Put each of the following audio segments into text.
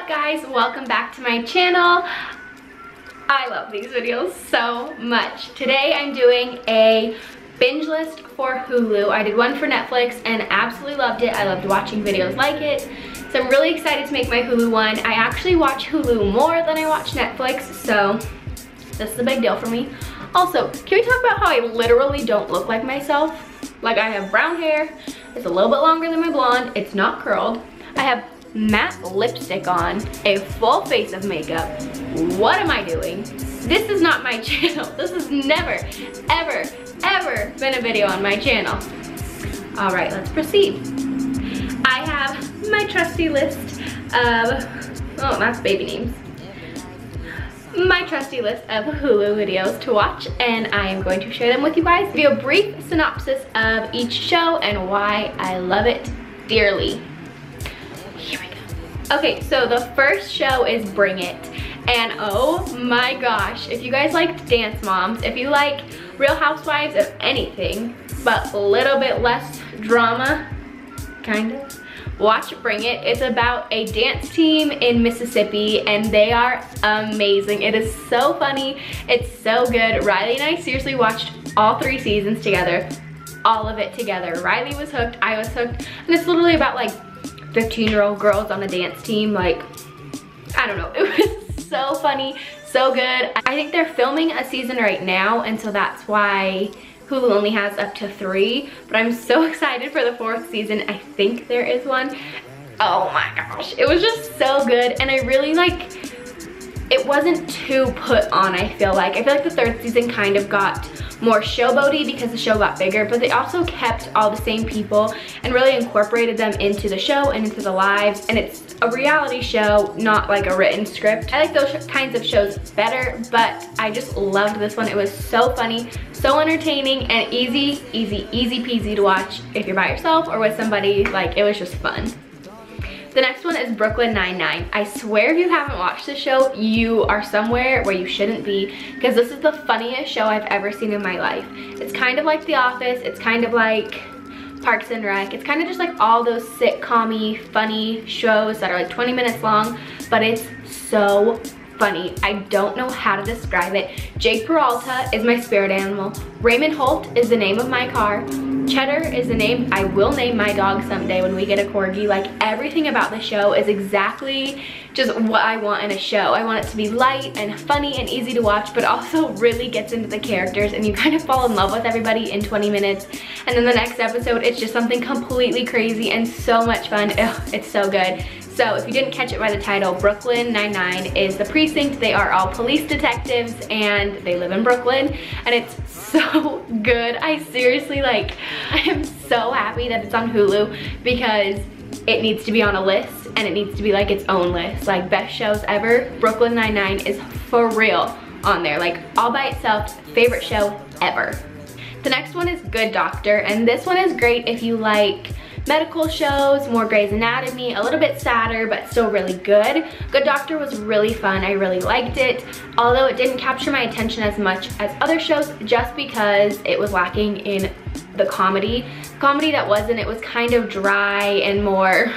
up guys, welcome back to my channel. I love these videos so much. Today I'm doing a binge list for Hulu. I did one for Netflix and absolutely loved it. I loved watching videos like it. So I'm really excited to make my Hulu one. I actually watch Hulu more than I watch Netflix, so this is a big deal for me. Also, can we talk about how I literally don't look like myself? Like, I have brown hair, it's a little bit longer than my blonde, it's not curled. I have matte lipstick on, a full face of makeup. What am I doing? This is not my channel. This has never, ever, ever been a video on my channel. All right, let's proceed. I have my trusty list of, oh, that's baby names. My trusty list of Hulu videos to watch, and I am going to share them with you guys. Give you a brief synopsis of each show and why I love it dearly. Here we go. Okay, so the first show is Bring It. And oh my gosh, if you guys liked Dance Moms, if you like Real Housewives of anything, but a little bit less drama, kind of, watch Bring It. It's about a dance team in Mississippi and they are amazing. It is so funny, it's so good. Riley and I seriously watched all 3 seasons together, all of it together. Riley was hooked, I was hooked, and it's literally about like 15-year-old girls on a dance team. Like, I don't know, it was so funny, so good. I think they're filming a season right now, and so that's why Hulu only has up to 3, but I'm so excited for the 4th season. I think there is one. Oh my gosh, it was just so good, and I really like, it wasn't too put on, I feel like. I feel like the 3rd season kind of got more showboaty because the show got bigger, but they also kept all the same people and really incorporated them into the show and into the lives, and it's a reality show, not like a written script. I like those kinds of shows better, but I just loved this one. It was so funny, so entertaining, and easy peasy to watch if you're by yourself or with somebody. Like, it was just fun. The next one is Brooklyn Nine-Nine. I swear if you haven't watched this show, you are somewhere where you shouldn't be, because this is the funniest show I've ever seen in my life. It's kind of like The Office, it's kind of like Parks and Rec. It's kind of just like all those sitcom-y, funny shows that are like 20 minutes long, but it's so funny. I don't know how to describe it. Jake Peralta is my spirit animal. Raymond Holt is the name of my car. Cheddar is the name I will name my dog someday when we get a corgi. Like, everything about the show is exactly just what I want in a show. I want it to be light and funny and easy to watch, but also really gets into the characters, and you kind of fall in love with everybody in 20 minutes. And then the next episode, it's just something completely crazy and so much fun. Ugh, it's so good. So if you didn't catch it by the title, Brooklyn Nine-Nine is the precinct. They are all police detectives and they live in Brooklyn, and it's so good. I seriously, like, I am so happy that it's on Hulu because it needs to be on a list, and it needs to be like its own list. Like, best shows ever, Brooklyn Nine-Nine is for real on there. Like, all by itself, favorite show ever. The next one is Good Doctor, and this one is great if you like medical shows, more Grey's Anatomy, a little bit sadder, but still really good. Good Doctor was really fun. I really liked it, although it didn't capture my attention as much as other shows just because it was lacking in the comedy. Comedy that was in it was kind of dry and more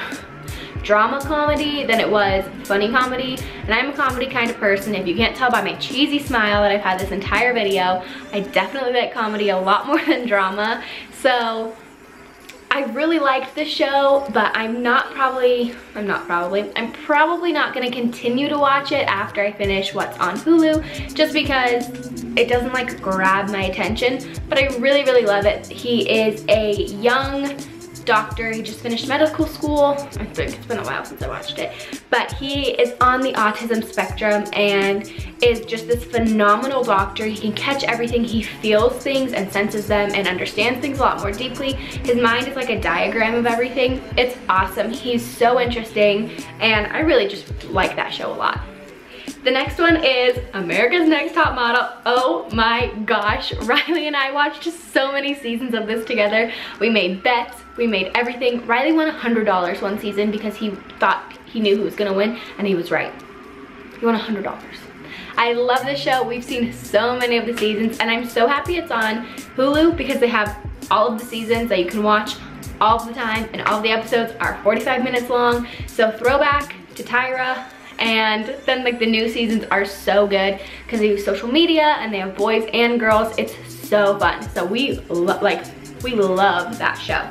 drama comedy than it was funny comedy, and I'm a comedy kind of person. If you can't tell by my cheesy smile that I've had this entire video, I definitely like comedy a lot more than drama. So I really liked the show, but I'm probably not gonna continue to watch it after I finish what's on Hulu, just because it doesn't like grab my attention, but I really love it. He is a young doctor. He just finished medical school. I think it's been a while since I watched it, but he is on the autism spectrum and is just this phenomenal doctor. He can catch everything. He feels things and senses them and understands things a lot more deeply. His mind is like a diagram of everything. It's awesome. He's so interesting, and I really just like that show a lot. The next one is America's Next Top Model. Oh my gosh, Riley and I watched so many seasons of this together. We made bets, we made everything. Riley won $100 one season because he thought he knew who was gonna win, and he was right. He won $100. I love this show. We've seen so many of the seasons, and I'm so happy it's on Hulu because they have all of the seasons that you can watch all of the time, and all of the episodes are 45 minutes long. So throwback to Tyra and then like the new seasons are so good because they use social media and they have boys and girls. It's so fun. So we love that show.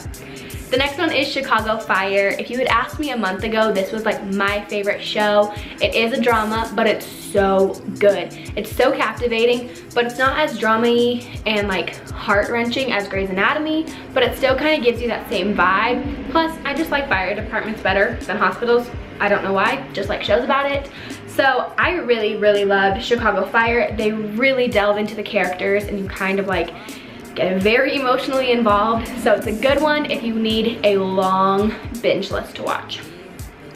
The next one is Chicago Fire. If you had asked me a month ago, this was like my favorite show. It is a drama, but it's so good. It's so captivating, but it's not as drama-y and like heart-wrenching as Grey's Anatomy, but it still kind of gives you that same vibe. Plus, I just like fire departments better than hospitals. I don't know why, just like shows about it. So I really, really loved Chicago Fire. They really delve into the characters and you kind of like get very emotionally involved. So it's a good one if you need a long binge list to watch.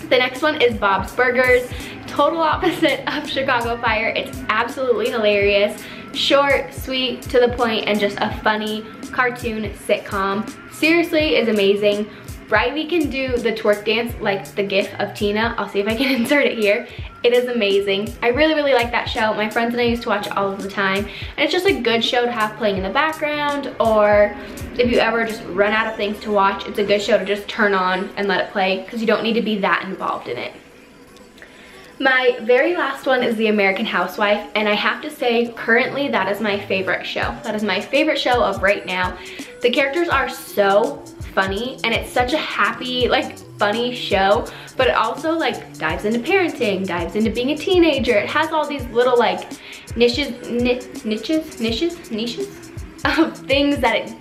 The next one is Bob's Burgers. Total opposite of Chicago Fire. It's absolutely hilarious. Short, sweet, to the point, and just a funny cartoon sitcom. Seriously is amazing. Riley can do the twerk dance like the gif of Tina. I'll see if I can insert it here. It is amazing. I really, really like that show. My friends and I used to watch it all of the time. And it's just a good show to have playing in the background, or if you ever just run out of things to watch, it's a good show to just turn on and let it play because you don't need to be that involved in it. My very last one is The American Housewife, and I have to say currently that is my favorite show. That is my favorite show of right now. The characters are so funny and it's such a happy, like funny show, but it also like dives into parenting, dives into being a teenager. It has all these little like niches of things that it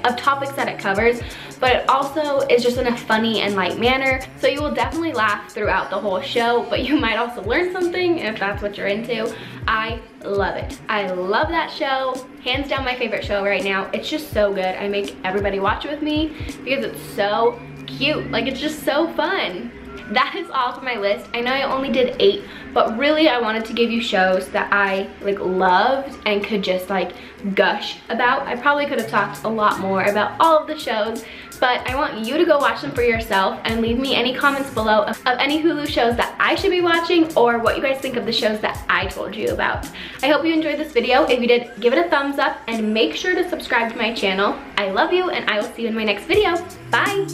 of topics that it covers, but it also is just in a funny and light manner. So you will definitely laugh throughout the whole show, but you might also learn something if that's what you're into. I love it. I love that show. Hands down my favorite show right now. It's just so good. I make everybody watch it with me because it's so cute. Like, it's just so fun. That is all for my list. I know I only did 8, but really I wanted to give you shows that I like loved and could just like gush about. I probably could have talked a lot more about all of the shows, but I want you to go watch them for yourself and leave me any comments below of any Hulu shows that I should be watching or what you guys think of the shows that I told you about. I hope you enjoyed this video. If you did, give it a thumbs up and make sure to subscribe to my channel. I love you and I will see you in my next video. Bye!